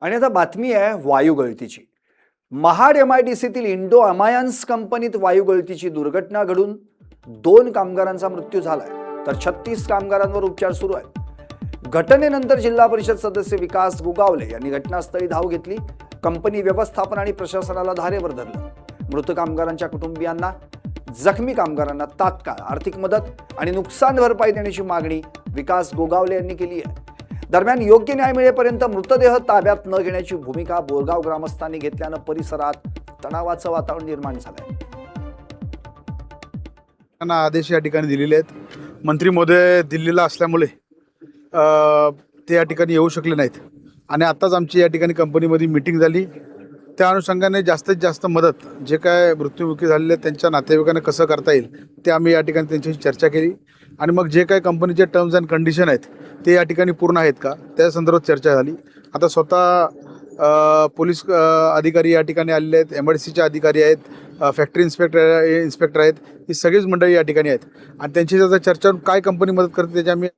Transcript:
आणि आता बातमी आहे वायू गळतीची. महाड MIDCतील इंडो अमायन्स कंपनीत वायू गळतीची दुर्घटना घडून 2 कामगारांचा मृत्यू झालाय, तर 36 कामगारांवर उपचार सुरू आहेत. घटनेनंतर जिल्हा परिषद सदस्य विकास गोगावले यांनी घटनास्थळी धाव घेतली. कंपनी व्यवस्थापन आणि प्रशासनाला धारेवर धरलं. मृत कामगारांच्या कुटुंबियांना, जखमी कामगारांना तात्काळ आर्थिक मदत आणि नुकसान भरपाई देण्याची मागणी विकास गोगावले यांनी केली आहे. दरम्यान योग्य न्याय मिळेपर्यंत मृतदेह ताब्यात न घेण्याची भूमिका बोरगाव ग्रामस्थांनी घेतल्यानं परिसरात तणावाचं वातावरण निर्माण झालंय. आदेश या ठिकाणी दिलेले आहेत. मंत्री महोदय दिल्लीला असल्यामुळे ते या ठिकाणी येऊ शकले नाहीत आणि आत्ताच आमची या ठिकाणी कंपनीमध्ये मीटिंग झाली. त्या अनुषंगाने जास्तीत जास्त मदत जे काय मृत्युमुखी झालेले त्यांच्या नातेवाईकांना कसं करता येईल ते आम्ही या ठिकाणी त्यांच्याशी चर्चा केली आणि मग जे काय कंपनीचे टर्म्स अँड कंडिशन आहेत ते या ठिकाणी पूर्ण आहेत का त्या संदर्भात चर्चा झाली. आता स्वतः पोलीस अधिकारी या ठिकाणी आलेले आहेत, MIDCचे अधिकारी आहेत, फॅक्टरी इन्स्पेक्टर आहेत. ही सगळीच मंडळी या ठिकाणी आहेत आणि त्यांची जर चर्चा काय कंपनी मदत करते त्याची आम्ही